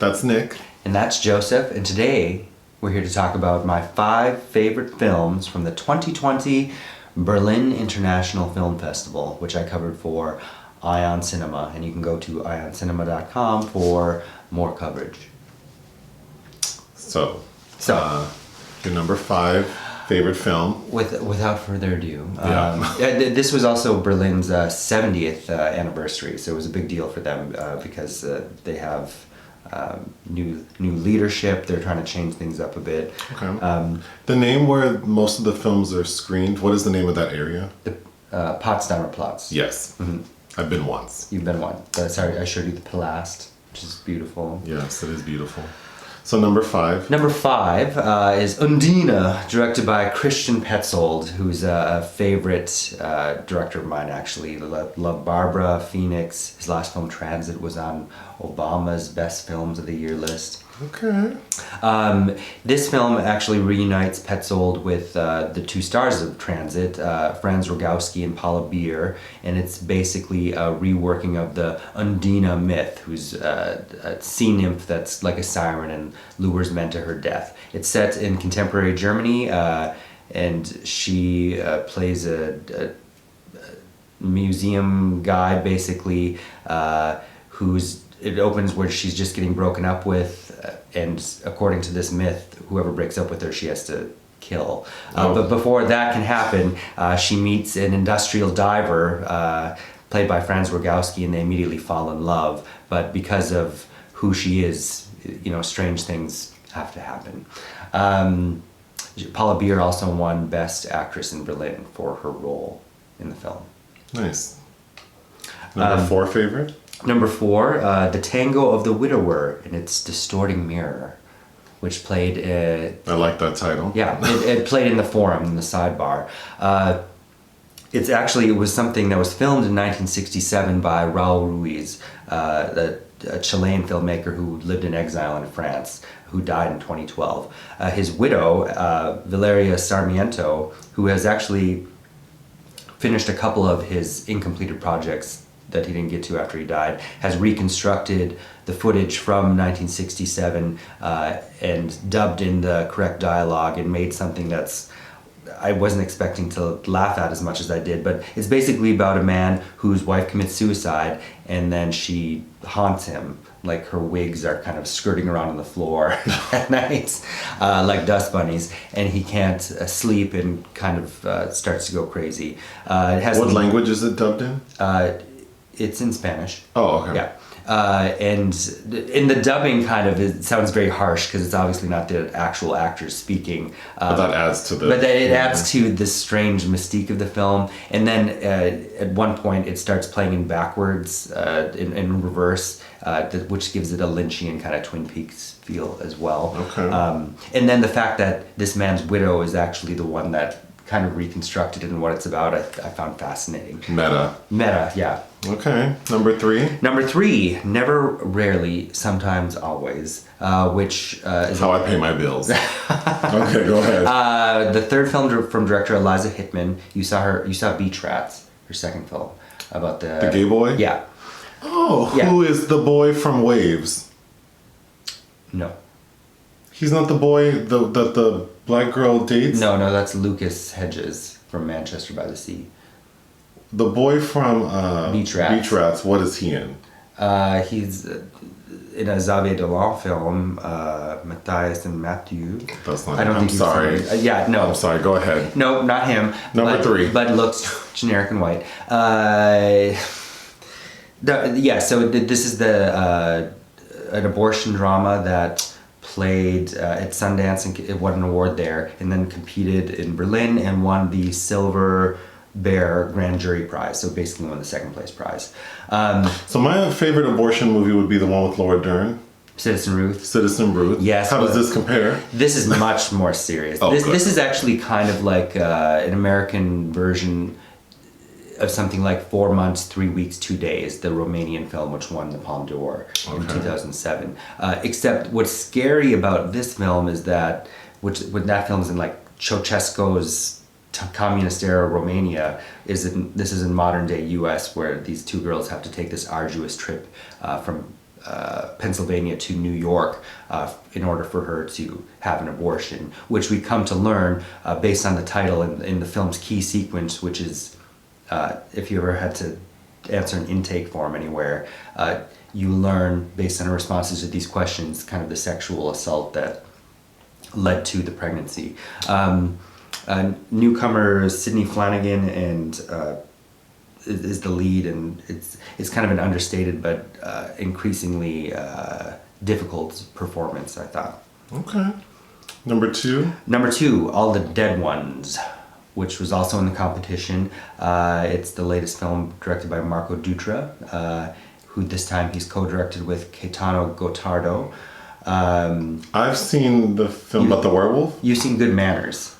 That's Nick. And that's Joseph. And today we're here to talk about my 5 favorite films from the 2020 Berlin International Film Festival, which I covered for Ion Cinema. And you can go to ioncinema.com for more coverage. So your number 5 favorite film. Without further ado, Yeah. this was also Berlin's 70th anniversary, so it was a big deal for them because they have new leadership. They're trying to change things up a bit. Okay. The name where most of the films are screened, what is the name of that area? The Potsdamer Platz. Yes. Mm-hmm. I've been once. You've been once. Sorry, I showed you the Palast, which is beautiful. Yes, it is beautiful. So number 5. Number 5 is Undine, directed by Christian Petzold, who's a favorite director of mine, actually. Love Barbara, Phoenix. His last film, Transit, was on Obama's Best Films of the Year list. Okay. This film actually reunites Petzold with the 2 stars of Transit, Franz Rogowski and Paula Beer, and it's basically a reworking of the Undine myth, who's a sea nymph that's like a siren and lures men to her death. It's set in contemporary Germany, and she plays a museum guide, basically, it opens where she's just getting broken up with, and according to this myth, whoever breaks up with her, she has to kill. But before that can happen, she meets an industrial diver, played by Franz Rogowski, and they immediately fall in love. But because of who she is, strange things have to happen. Paula Beer also won Best Actress in Berlin for her role in the film. Nice. Number 4 favorite? Number 4, The Tango of the Widower in its distorting mirror, which played... I like that title. Yeah, it played in the Forum, in the sidebar. It was something that was filmed in 1967 by Raul Ruiz, a Chilean filmmaker who lived in exile in France, who died in 2012. His widow, Valeria Sarmiento, who has actually finished a couple of his incompleted projects that he didn't get to after he died, has reconstructed the footage from 1967 and dubbed in the correct dialogue and made something that's I wasn't expecting to laugh at as much as I did, but it's basically about a man whose wife commits suicide and then she haunts him. Like her wigs are kind of skirting around on the floor at night, like dust bunnies, and he can't sleep and kind of starts to go crazy. What language is it dubbed in? It's in Spanish. Oh, okay. Yeah. And in the dubbing, it sounds very harsh because it's obviously not the actual actors speaking. But that adds to the... But it adds to the strange mystique of the film. And then at one point it starts playing in backwards, in reverse, which gives it a Lynchian kind of Twin Peaks feel as well. Okay. And then the fact that this man's widow is actually the one that kind of reconstructed it and what it's about, I found fascinating. Meta, yeah. Okay. Number 3? Number 3, Never, Rarely, Sometimes, Always, which is... How I pay my bills. Okay, go ahead. The third film from director Eliza Hittman. You saw Beach Rats, her second film, about the gay boy? Yeah. Oh, yeah. Who is the boy from Waves? No. He's not the boy that the black girl dates? No, that's Lucas Hedges from Manchester by the Sea. The boy from Beach Rats, what is he in? He's in a Xavier Dolan film, Matthias and Matthew. That's not I don't him. think I'm sorry. Yeah, no. I'm sorry, go ahead. No, not him. Number 3. But looks generic and white. So this is an abortion drama that played at Sundance and it won an award there, and then competed in Berlin and won the Silver Bear Grand Jury Prize, so basically won the second place prize. So my favorite abortion movie would be the one with Laura Dern. Citizen Ruth. Yes. How does this compare? This is much more serious. This is actually kind of like an American version of something like 4 months, 3 weeks, 2 days, the Romanian film which won the Palme d'Or in 2007. Except what's scary about this film is that, when that film is in like Ceausescu's communist era Romania, this is in modern day US, where these 2 girls have to take this arduous trip from Pennsylvania to New York in order for her to have an abortion, which we come to learn based on the title in the film's key sequence, which is, if you ever had to answer an intake form anywhere, you learn based on her responses to these questions kind of the sexual assault that led to the pregnancy. Newcomer Sidney Flanagan and is the lead, and it's kind of an understated but increasingly difficult performance, I thought. Okay. Number two, All the Dead Ones, which was also in the competition. It's the latest film directed by Marco Dutra, who this time he's co-directed with Caetano Gotardo. I've seen the film about the werewolf. You've seen Good Manners.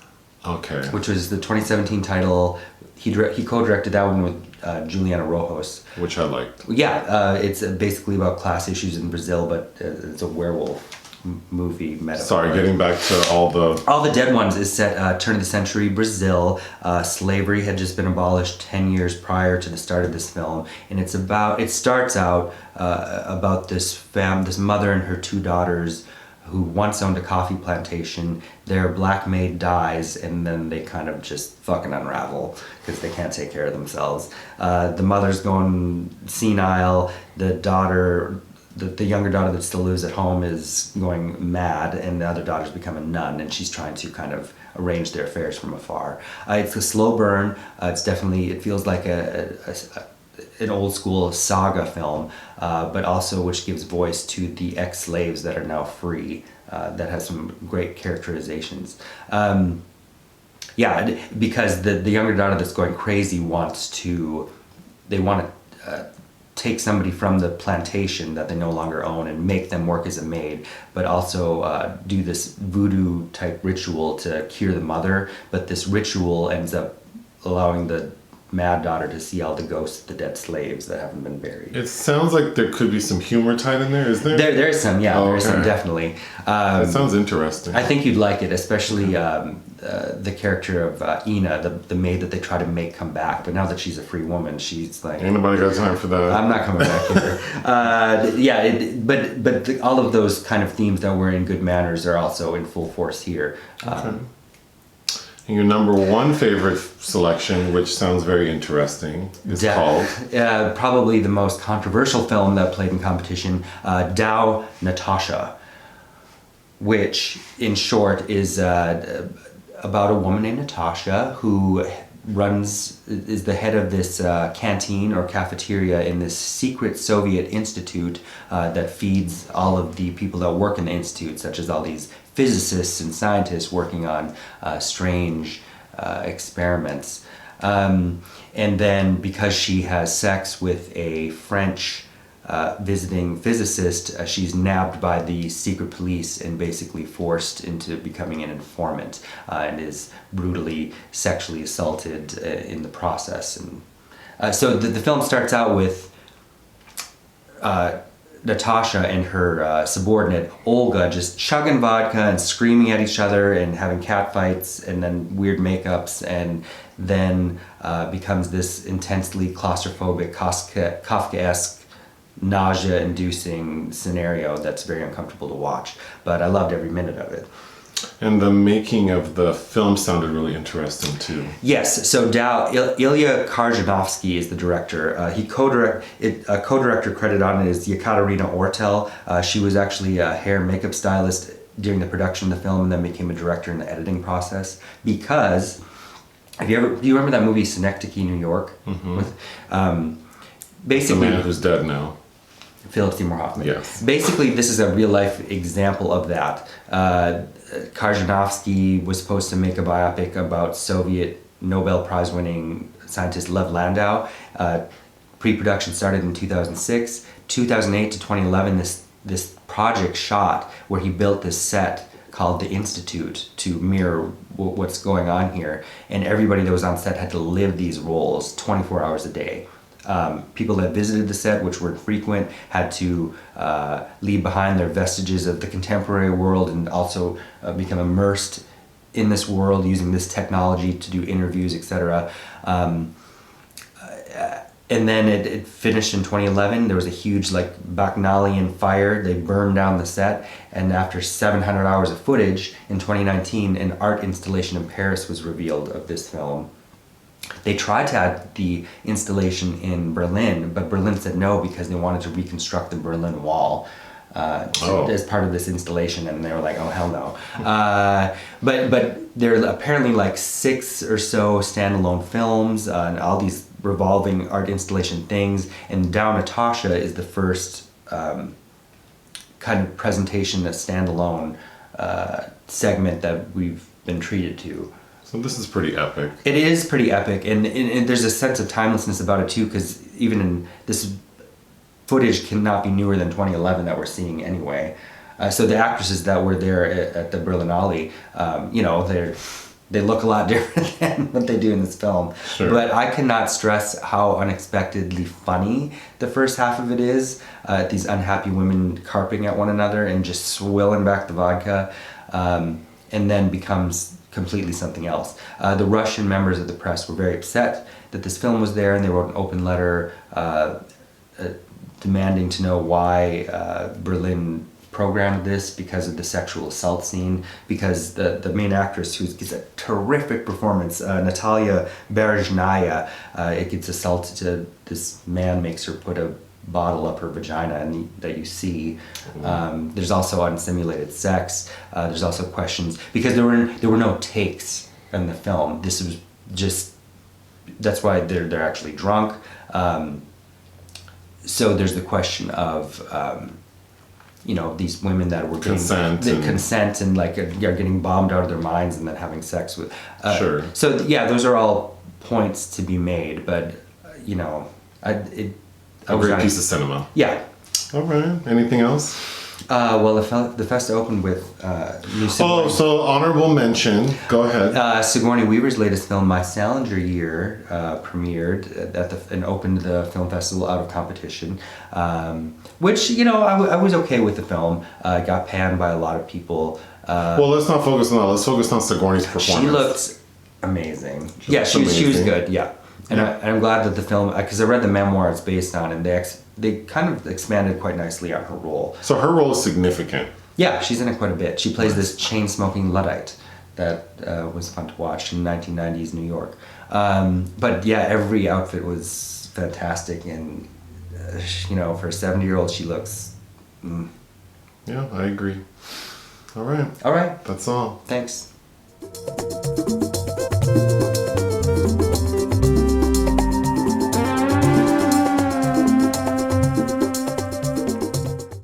Okay. Which was the 2017 title. He co-directed that one with Juliana Rojos. Which I liked. Yeah, it's basically about class issues in Brazil, but it's a werewolf movie metaphor. Sorry, getting back to All the Dead Ones is set turn of the century Brazil. Slavery had just been abolished 10 years prior to the start of this film, and it starts out about this mother and her two daughters who once owned a coffee plantation. Their black maid dies, and then they kind of just fucking unravel because they can't take care of themselves. The mother's going senile. The younger daughter that still lives at home is going mad, and the other daughter's become a nun, and she's trying to kind of arrange their affairs from afar. It's a slow burn. It feels like an old school saga film, but also which gives voice to the ex-slaves that are now free. That has some great characterizations. Because the younger daughter that's going crazy want to take somebody from the plantation that they no longer own and make them work as a maid, but also do this voodoo type ritual to cure the mother. But this ritual ends up allowing the mad daughter to see all the ghosts of the dead slaves that haven't been buried. It sounds like there could be some humor tied in there, is there? There's some, yeah. Oh, there's some, definitely. It sounds interesting. I think you'd like it, especially the character of Ina, the maid that they try to make come back. But now that she's a free woman, she's like... Ain't nobody got time for that. I'm not coming back here. All of those kind of themes that were in Good Manners are also in full force here. Okay. And your number one favorite selection, which sounds very interesting, is called? Probably the most controversial film that played in competition, Dao Natasha, which in short is about a woman named Natasha who is the head of this canteen or cafeteria in this secret Soviet institute that feeds all of the people that work in the institute, such as all these physicists and scientists working on strange experiments. And then because she has sex with a French visiting physicist, she's nabbed by the secret police and basically forced into becoming an informant, and is brutally sexually assaulted in the process. And so the film starts out with Natasha and her subordinate Olga just chugging vodka and screaming at each other and having cat fights and then weird makeups, and then becomes this intensely claustrophobic, Kafkaesque, nausea-inducing scenario that's very uncomfortable to watch. But I loved every minute of it. And the making of the film sounded really interesting too. Yes, so Ilya Karjanovsky is the director. A co-director credit on it is Yekaterina Ortel. She was actually a hair and makeup stylist during the production of the film, and then became a director in the editing process. Because, do you remember that movie Synecdoche, New York? Mm-hmm. With, basically, the man who's dead now. Philip Seymour Hoffman. Yes. Basically, this is a real-life example of that. Karjanovsky was supposed to make a biopic about Soviet Nobel Prize-winning scientist Lev Landau. Pre-production started in 2006. 2008 to 2011, this project shot where he built this set called The Institute to mirror what's going on here. And everybody that was on set had to live these roles 24 hours a day. People that visited the set, which were frequent, had to leave behind their vestiges of the contemporary world and also become immersed in this world using this technology to do interviews, etc. And then it finished in 2011. There was a huge bacchanalian fire. They burned down the set. And after 700 hours of footage, in 2019, an art installation in Paris was revealed of this film. They tried to add the installation in Berlin, but Berlin said no because they wanted to reconstruct the Berlin Wall as part of this installation, and they were like, "Oh hell no!" But there are apparently 6 or so standalone films and all these revolving art installation things. And Down Natasha is the first kind of presentation, a standalone segment that we've been treated to. So this is pretty epic. It is pretty epic, and there's a sense of timelessness about it too, because even in this footage cannot be newer than 2011 that we're seeing anyway. So the actresses that were there at the Berlinale, they look a lot different than what they do in this film. Sure. But I cannot stress how unexpectedly funny the first half of it is. These unhappy women carping at one another and just swilling back the vodka, and then becomes completely something else. The Russian members of the press were very upset that this film was there, and they wrote an open letter demanding to know why Berlin programmed this, because of the sexual assault scene, because the main actress, who gives a terrific performance, Natalia Berezhnaya, it gets assaulted. This man makes her put a bottle up her vagina, and that you see. There's also unsimulated sex. There's also questions, because there were no takes in the film. This was just, that's why they're actually drunk. So there's the question of these women that were getting consent and are getting bombed out of their minds and then having sex with. Sure. So yeah, those are all points to be made, but a great piece of cinema. Yeah. All right. Anything else? Well, the fest opened with new Sigourney. So honorable mention. Go ahead. Sigourney Weaver's latest film, My Salinger Year, premiered and opened the film festival out of competition, which I was okay with the film. Got panned by a lot of people. Well, let's not focus on that. Let's focus on Sigourney's performance. She looked amazing. She was good. Yeah. And I'm glad that the film, because I read the memoir it's based on, and they kind of expanded quite nicely on her role. So her role is significant. Yeah, she's in it quite a bit. She plays this chain-smoking Luddite that was fun to watch in 1990s New York. But yeah, every outfit was fantastic, and for a 70-year-old, she looks... Yeah, I agree. All right. All right. That's all. Thanks.